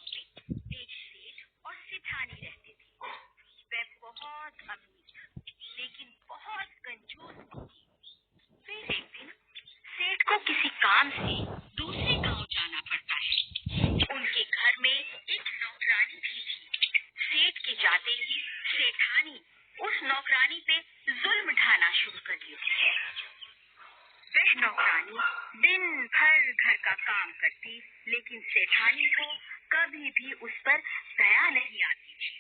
गांव में एक सेठ और सेठानी रहते थे। वे बहुत अमीर लेकिन बहुत कंजूस भी थे। फिर एक दिन सेठ को किसी काम से दूसरे गांव जाना पड़ता है। उनके घर में एक नौकरानी भी थी। सेठ के जाते ही सेठानी उस नौकरानी पे जुल्म ढाना शुरू कर देती है। वह नौकरानी दिन भर घर का काम करती, लेकिन सेठानी को कभी भी उस पर दया नहीं आती थी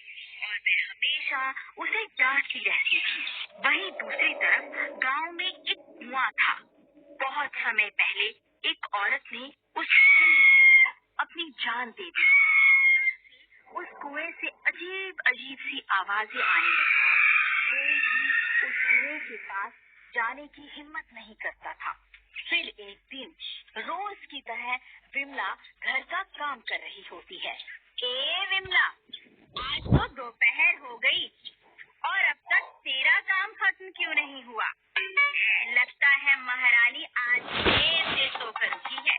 और वह हमेशा उसे डांटती रहती थी। वहीं दूसरी तरफ गांव में एक कुआं था। बहुत समय पहले एक औरत ने उस कुएं में अपनी जान दे दी। उस कुएं से अजीब अजीब सी आवाजें आने लगी। उस कुएं के पास जाने की हिम्मत नहीं करता था। फिर एक दिन रोज की तरह विमला घर का काम कर रही होती है। ए विमला, आज तो दोपहर हो गई और अब तक तेरा काम खत्म क्यों नहीं हुआ? लगता है महारानी आज देर से सोकर उठी है।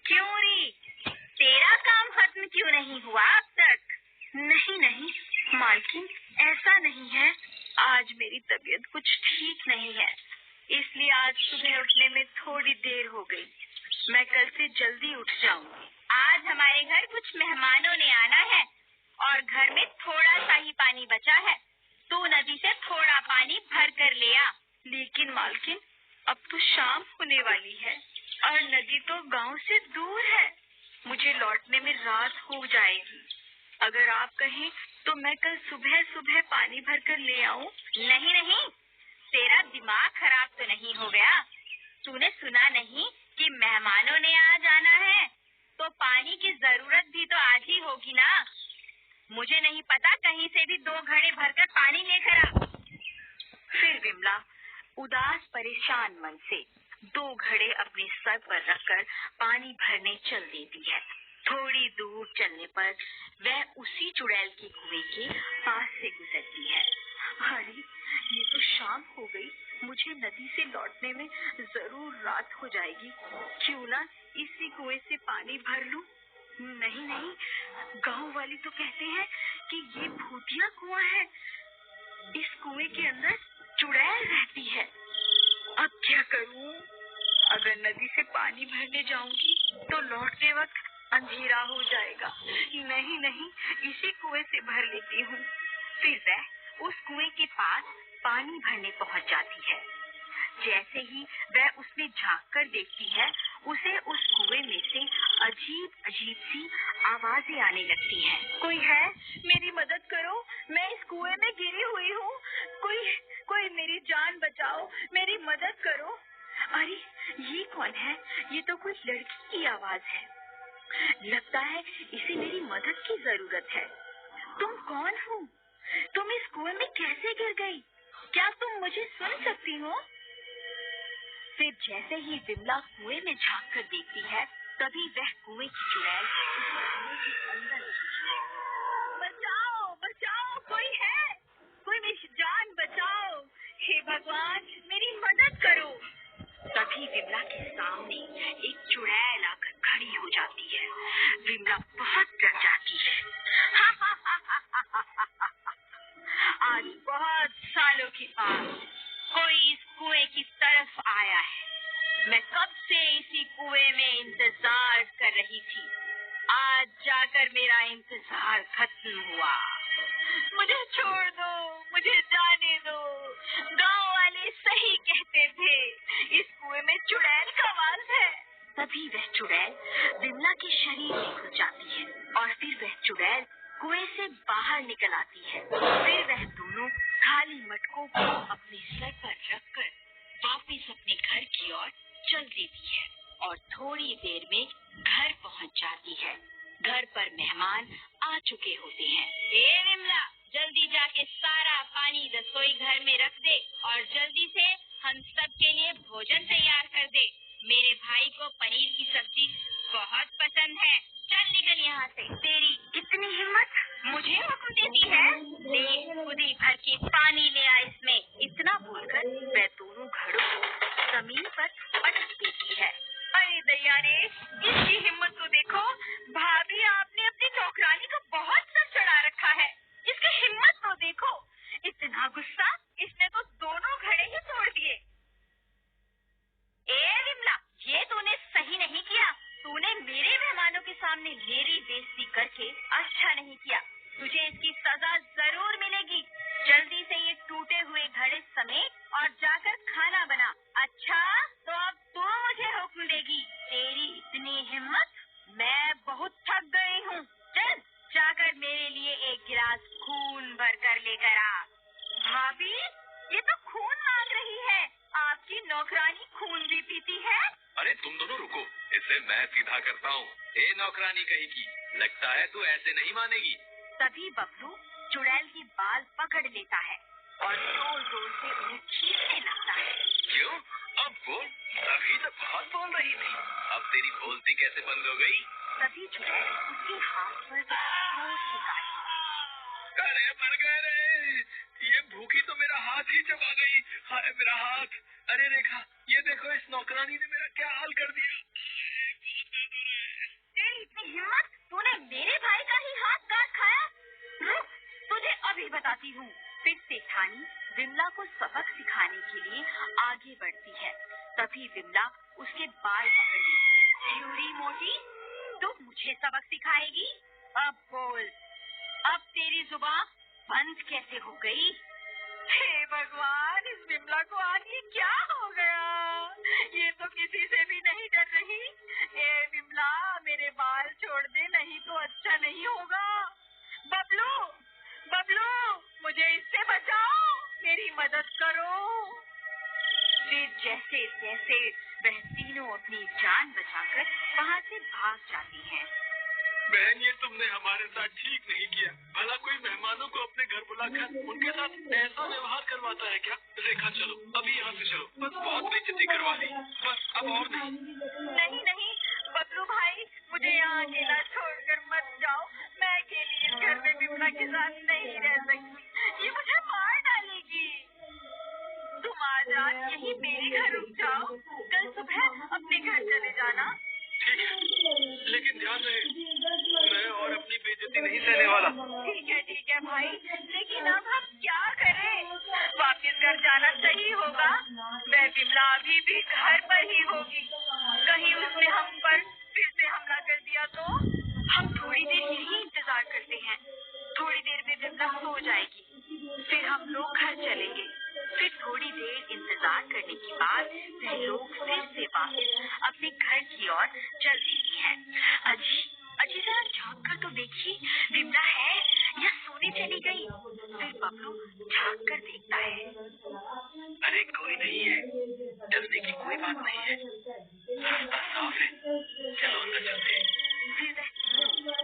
क्यों री, तेरा काम खत्म क्यों नहीं हुआ अब तक? नहीं नहीं मालकिन, ऐसा नहीं है। आज मेरी तबीयत कुछ ठीक नहीं है, इसलिए आज सुबह उठने में थोड़ी देर हो गई। मैं कल से जल्दी उठ जाऊंगी। आज हमारे घर कुछ मेहमानों ने आना है और घर में थोड़ा सा ही पानी बचा है। तू नदी से थोड़ा पानी भर कर ले आ। लेकिन मालकिन, अब तो शाम होने वाली है और नदी तो गांव से दूर है। मुझे लौटने में रात हो जाएगी। अगर आप कहें तो मैं कल सुबह सुबह पानी भर कर ले आऊं? नहीं नहीं, तेरा दिमाग खराब तो नहीं हो गया? तूने सुना नहीं कि मेहमानों ने आज आना है, तो पानी की जरूरत भी तो आज ही होगी ना। मुझे नहीं पता, कहीं से भी 2 घड़े भरकर पानी लेकर आ। फिर विमला उदास परेशान मन से 2 घड़े अपने सर पर रखकर पानी भरने चल देती है। थोड़ी दूर चलने पर वह उसी चुड़ैल के कुएं के पास से गुजरती है। अरे, ये तो शाम हो गई। मुझे नदी से लौटने में जरूर रात हो जाएगी। क्यों ना इसी कुएं से पानी भर लूं? नहीं नहीं, गांव वाले तो कहते हैं कि ये भूतिया कुआं है। इस कुएं के अंदर चुड़ैल रहती है। अब क्या करूं? अगर नदी से पानी भरने जाऊंगी तो लौटने वक्त अंधेरा हो जाएगा। नहीं नहीं, इसी कुएं से भर लेती हूँ। फिर वह उस कुएं के पास पानी भरने पहुंच जाती है। जैसे ही वह उसमें झांक कर देखती है, उसे उस कुएं में से अजीब अजीब सी आवाजें आने लगती हैं। कोई है? मेरी मदद करो, मैं इस कुएं में गिरी हुई हूँ। कोई मेरी जान बचाओ, मेरी मदद करो। अरे, ये कौन है? ये तो कोई लड़की की आवाज है। लगता है इसे मेरी मदद की जरूरत है। तुम कौन हो? तुम इस कुएं में कैसे गिर गई? क्या तुम मुझे सुन सकती हो? फिर जैसे ही विमला कुएं में झांक कर देखती है, तभी वह कुएं की चुड़ैल कुएं के अंदर घुसती है। बचाओ बचाओ, कोई है? कोई मेरी जान बचाओ। हे भगवान, मेरी मदद करो। तभी विमला के सामने एक चुड़ैल आकर खड़ी हो जाती है। विमला बहुत डर जाती है। आज बहुत सालों के बाद कोई इस कुएं की तरफ आया है। मैं कब से इसी कुएं में इंतजार कर रही थी। आज जाकर मेरा इंतजार खत्म हुआ। मुझे छोड़ दो, मुझे जाने दो। गांव वाले सही कहते थे, इस कुएं में चुड़ैल का वास है। तभी वह चुड़ैल विमला के शरीर में घुस जाती है और फिर वह चुड़ैल कुएं से बाहर निकल आती है। फिर वह दोनों खाली मटकों को अपने सर पर रखकर वापस अपने घर की ओर चल देती है और थोड़ी देर में घर पहुंच जाती है। घर पर मेहमान आ चुके होते हैं। ए विमला, जल्दी जाके सारा पानी रसोई घर में रख दे और जल्दी से हम सब के लिए भोजन तैयार कर दे। मेरे भाई को पनीर की सब्जी बहुत पसंद है। चल निकल यहाँ से। तेरी कितनी हिम्मत, मुझे हुक्म देती है? देख, खुद ही भर के पानी ले आ इसमें। इतना बोलकर वह दोनों घड़ों को जमीन पर पटक देती है। अरे दैया रे, इसकी हिम्मत तो देखो। भाभी, आपने अपनी करके अच्छा नहीं किया। तुझे इसकी सजा जरूर मिलेगी। जल्दी से ये टूटे हुए घड़े समेट और जाकर खाना बना। अच्छा, तो अब तू मुझे हुक्म देगी। तेरी इतनी हिम्मत? मैं बहुत थक गई हूँ। चल जाकर मेरे लिए एक गिलास खून भर कर लेकर आ। भाभी, ये तो खून मांग रही है। आपकी नौकरानी खून भी पीती है? अरे तुम दोनों रुको, इसे मैं सीधा करता हूँ। ए नौकरानी कहीं की, लगता है तू ऐसे नहीं मानेगी। तभी बबलू चुड़ैल की बाल पकड़ लेता है और जोर जोर से उन्हें खींचने लगता है। क्यों? अब बोल। अभी तो बहुत बोल रही थी, अब तेरी बोलती कैसे बंद हो गई? तभी चुड़ैल उसके हाथ पर जोर से काटती है। अरे मर गए रे, ये भूखी तो मेरा हाथ ही चबा गई। हाय मेरा हाथ। अरे रेखा, ये देखो इस नौकरानी ने मेरा क्या हाल कर दिया। बहुत दर्द हो रहा है। तेरी इतनी हिम्मत, तूने मेरे भाई का ही हाथ काट खाया? रुक, तुझे अभी बताती हूँ। फिर सेठानी विमला को सबक सिखाने के लिए आगे बढ़ती है। तभी विमला उसके बाल पकड़ लेती। ड्यूरी मोटी, तू मुझे सबक सिखाएगी? अब बोल, अब तेरी जुबान बंद कैसे हो गई? हे भगवान, इस विमला को आज ये क्या हो गया? ये तो किसी से भी नहीं डर रही। ए विमला, मेरे बाल छोड़ दे, नहीं तो अच्छा नहीं होगा। बबलू, बबलू, मुझे इससे बचाओ, मेरी मदद करो। फिर जैसे तैसे वह तीनों अपनी जान बचाकर वहाँ से भाग जाती हैं। बहन, ये तुमने हमारे साथ ठीक नहीं किया। भला कोई मेहमानों को अपने घर बुलाकर उनके साथ ऐसा व्यवहार करवाता है क्या? रेखा चलो, अभी यहाँ से चलो। बस बहुत बेइज्जती करवा ली, बस अब और नहीं। नहीं नहीं बबलू भाई, मुझे यहाँ अकेला छोड़कर मत जाओ। मैं अकेली इस घर में विमला के साथ नहीं रह सकती, ये मुझे मार डालेगी। तुम आज रात यहीं मेरे घर रुक जाओ, कल सुबह अपने घर चले जाना। ठीक है, लेकिन ध्यान रहे, मैं और अपनी बेइज्जती नहीं सहने वाला। ठीक है भाई, लेकिन अब हम क्या करें? वापिस घर जाना सही होगा। वह विमला अभी भी घर पर ही होगी। कहीं उसने हम पर फिर से हमला कर दिया तो? हम थोड़ी देर यही इंतजार करते हैं। थोड़ी देर में विमला सो जाएगी, फिर हम लोग घर चलेंगे। फिर थोड़ी देर इंतजार करने के बाद वह लोग फिर से वापस अपने घर की ओर चल देती हैं। अजी जरा झाँक कर तो देखिए, विमला है या सोने चली गई? फिर बबलू झाँक कर देखता है। अरे कोई नहीं है, डरने की कोई बात नहीं है, रास्ता साफ है, चलो अंदर चलते हैं। फिर वह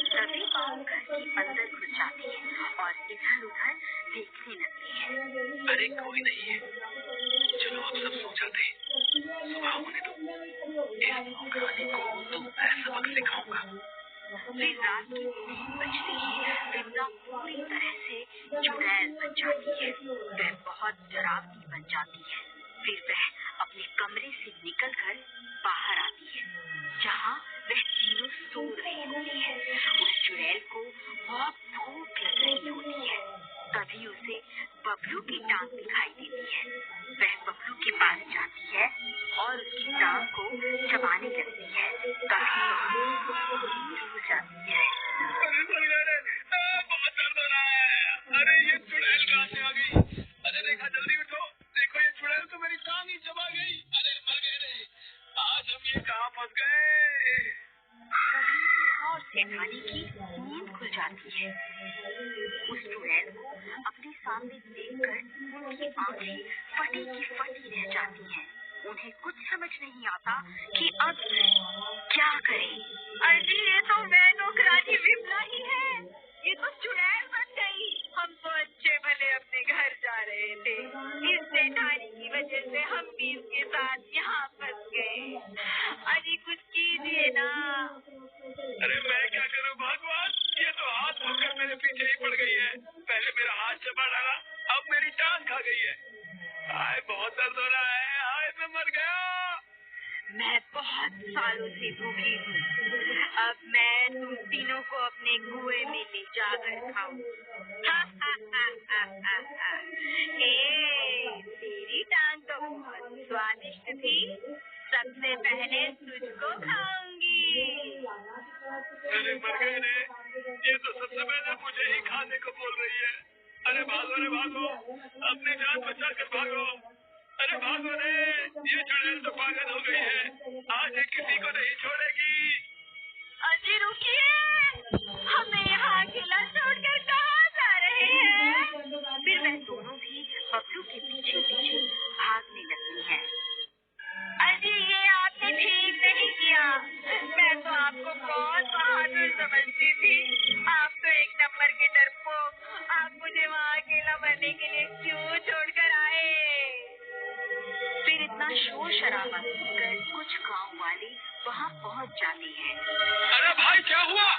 सभी पाँव घर के अंदर घुस जाती है और इधर उधर देखने लगती है। अरे कोई नहीं है, चलो अब सब सो जाते हैं, सुबह होने दो। इस नौकरानी को तो मैं सबक सिखाऊंगा। फिर रात के 3 बजते ही विमला पूरी तरह से चुड़ैल बन जाती है। वह बहुत डरावनी बन जाती है। फिर वह अपने कमरे से निकलकर बाहर आती है, जहाँ वह तीनों सो रहे होते हैं। उस चुड़ैल को बहुत भूख लग रही होती है। तभी उसे बबलू की टांग दिखाई देती है। वह बबलू के पास जाती है और उसकी टांग को चबाने लगती है। तभी बबलू नींद हो जाती है। अरे मर गए रे, बहुत दर्द हो रहा है। अरे ये चुड़ैल कहाँ से आ गई? अरे रेखा जल्दी उठो, देखो ये चुड़ैल तो मेरी टांग ही चबा गई। अरे मर गए रे, आज हम ये कहाँ फंस गए? और सेठानी की नींद खुल जाती है। उस चुड़ैल को अपने सामने देखकर उनकी आंखें फटी की फटी रह जाती हैं। उन्हें कुछ समझ नहीं आता कि अब क्या करें। अजी, ये तो मैं नौकरानी विमला ही है। ये तो चुड़ैल बन गई। हम तो अच्छे भले अपने घर जा रहे थे, इस सेठानी की वजह से हम भी इसके साथ यहाँ फंस गए। अजी कुछ कीजिए ना। अरे मैं क्या करूं भगवान, ये तो हाथ पकड़ मेरे पीछे ही पड़ गई है। पहले मेरा हाथ चबा डाला, अब मेरी टांग खा गई है। हाय बहुत दर्द हो रहा है, हाय मैं मर गया। मैं बहुत सालों से भूखी हूँ। अब मैं तुम तीनों को अपने कुएं में ले जाकर खाऊं। तेरी टांग तो बहुत स्वादिष्ट थी। सबसे पहले तुझको खाऊंगी। अरे मर गए रे, ये तो सबसे पहले मुझे ही खाने को बोल रही है। अरे भागो, अपनी जान बचा कर भागो। अरे भागो रे, ये चुड़ैल तो पागल हो गई है, आज ये किसी को नहीं छोड़ेगी। अजी रुकिए, हमें यहाँ अकेला छोड़कर कहाँ जा रहे हैं? फिर वह दोनों भी बबलू के पीछे पीछे भागने लगती हैं। अजी ये आपने ठीक नहीं किया, मैं तो आपको बहुत बहादुर समझती थी। आप तो एक नंबर के डरपोक, आप मुझे वहाँ अकेला बनने के लिए क्यों छोड़कर आए? फिर इतना शोर शराबा सुनकर कुछ गाँव वाले वहाँ पहुँच जाते हैं। अरे भाई क्या हुआ?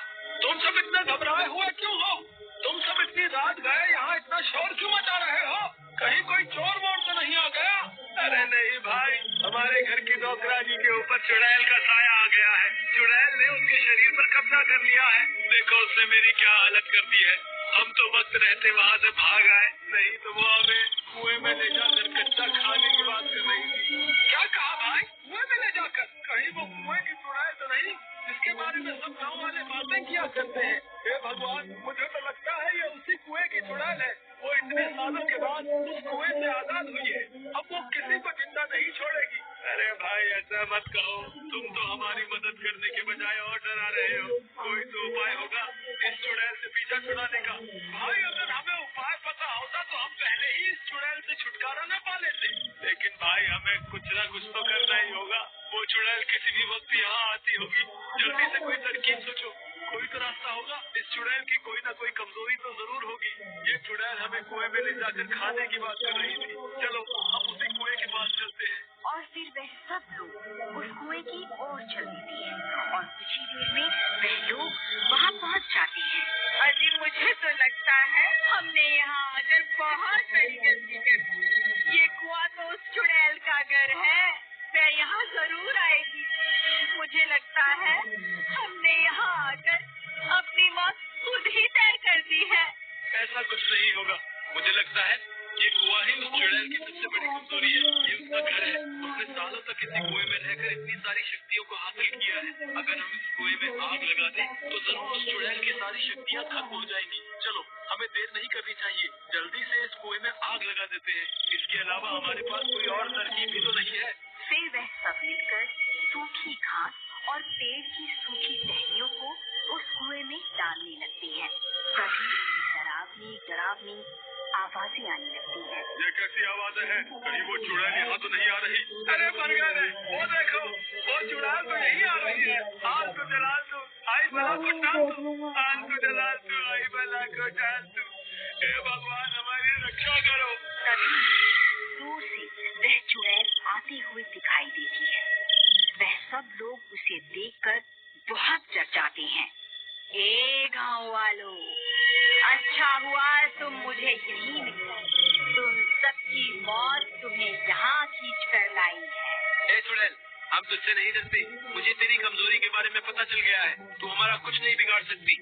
तुम सब इतना घबराए हुए क्यों हो? तुम सब इतनी रात गए यहाँ इतना शोर क्यों मचा रहे हो? कहीं कोई चोर वोर तो नहीं आ गया? अरे नहीं भाई, हमारे घर की नौकरानी के ऊपर चुड़ैल का साया आ गया है। चुड़ैल ने उसके शरीर पर कब्जा कर लिया है। देखो उसने मेरी क्या हालत कर दी है। हम तो वक्त रहते वहाँ से भाग आए, नहीं तो वो हमें कुएं में ले जाकर कच्चा खाने की बात कर रही थी। क्या कहा भाई? कुएं में ले जाकर? कहीं वो कुएं की चुड़ैल तो नहीं जिसके बारे में सब गाँव वाले बातें किया करते हैं? हे भगवान, मुझे तो लगता है ये उसी कुएं की चुड़ैल है। वो इतने सालों के बाद उस कुएं से आजाद हुई है, अब वो किसी को जिंदा नहीं छोड़ेगी। अरे भाई ऐसा मत कहो, तुम तो हमारी मदद करने के बजाय और डरा रहे हो। कोई तो उपाय होगा इस चुड़ैल से पीछा छुड़ाने का। भाई अगर हमें उपाय पता होता तो हम पहले ही इस चुड़ैल से छुटकारा न पा लेते। लेकिन भाई हमें कुछ न कुछ तो करना ही होगा। वो चुड़ैल किसी भी वक्त यहाँ आती होगी, जल्दी से कोई तरकीब सोचो। कोई तो रास्ता होगा। इस चुड़ैल की कोई ना कोई कमजोरी तो जरूर होगी। ये चुड़ैल हमें कुएं में ले जाकर खाने की बात कर रही थी। चलो हम उसी कुएं के पास चलते हैं। और फिर वह सब लोग उस कुएं की ओर चल देते हैं और कुछ ही देर में वह लोग वहाँ पहुँच जाते हैं। अजी मुझे तो लगता है हमने यहाँ आकर बहुत बड़ी गलती कर दी। ये कुआं तो उस चुड़ैल का घर है, वह यहाँ जरूर आएगी। मुझे लगता है हमने यहाँ आकर अपनी मौत खुद ही तय कर दी है। ऐसा कुछ नहीं होगा, मुझे लगता है ये कुआं ही उस चुड़ैल की सबसे बड़ी कमजोरी है। ये उसका घर है। उसने सालों तक इसी कुएं में रहकर इतनी सारी शक्तियों को हासिल किया है। अगर हम इस कुएं में आग लगा दें तो जरूर उस चुड़ैल की सारी शक्तियाँ खत्म हो जाएंगी। चलो हमें देर नहीं करनी चाहिए, जल्दी से इस कुएं में आग लगा देते हैं। इसके अलावा हमारे पास कोई और तरकीब भी तो नहीं है। फिर वह सब मिलकर सूखी घास और पेड़ की सूखी टहनियों को उस कुएं में डालने लगते हैं। तभी डरावनी आवाजें आने लगती हैं। ये कैसी आवाजें हैं? कहीं वो चुड़ैल यहाँ तो नहीं आ रही? अरे मर गए, वो देखो, वो चुड़ैल तो यही आ रही है। आग तो जला दो, आई बला को टाल दो। आग तो जला दो, आई बला को टाल दो। हे भगवान हमारी रक्षा करो। तभी दूर से वह चुड़ैल आती हुई दिखाई देती है। वह सब लोग उसे देखकर बहुत डर जाते हैं। ए गाँव वालों, अच्छा हुआ तुम मुझे यहीं मिले। तुम सबकी मौत तुम्हें यहाँ खींच कर लाई है। ए चुड़ैल, हम तुझसे नहीं डरते। मुझे तेरी कमजोरी के बारे में पता चल गया है। तू हमारा कुछ नहीं बिगाड़ सकती।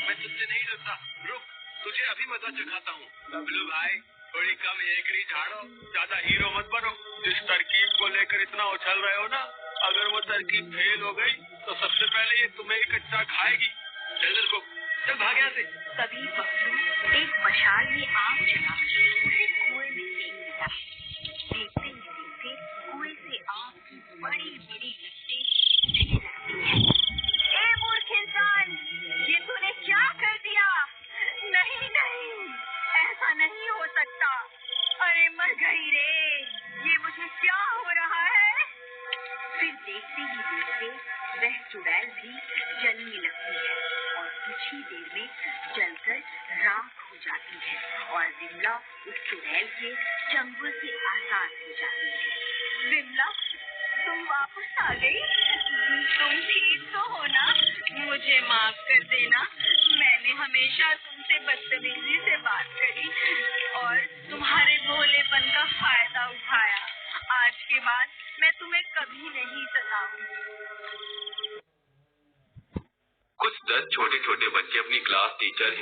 मैं तुझसे नहीं डरता। रुक, तुझे अभी मजा चखाता हूँ। बबलू भाई, थोड़ी कम हेकड़ी झाड़ो, ज्यादा हीरो मत बनो। जिस तरकीब को लेकर इतना उछल रहे हो ना, अगर वो तरकीब फेल हो गई तो सबसे पहले ये तुम्हें ही कच्चा खाएगी। चल को, चल भाग यहाँ से। तभी बबलू एक मशाल में आग जला उसे कुएं में फेंक देता। देखते ही देखते कुएं से आग की बड़ी बड़ी लपटें उठने लगती हैं। ए मूर्ख इंसान, ये तूने क्या कर दिया? नहीं नहीं, ऐसा नहीं हो सकता। अरे मर गई रे, ये मुझे क्या हो रहा है? फिर देखते ही देखते वह चुड़ैल भी जलने लगती है और कुछ ही देर में जलकर राख हो जाती है और विमला उस चुड़ैल के चंगुल से आजाद हो जाती है। विमला, तुम वापस आ गई? तुम ठीक तो हो ना? मुझे माफ कर देना, मैंने हमेशा तुमसे बदतमीजी से बात करी और तुम्हारे भोलेपन का फायदा उठाया। आज के बाद मैं तुम्हें कभी नहीं सताऊंगी। कुछ 10 छोटे छोटे बच्चे अपनी क्लास टीचर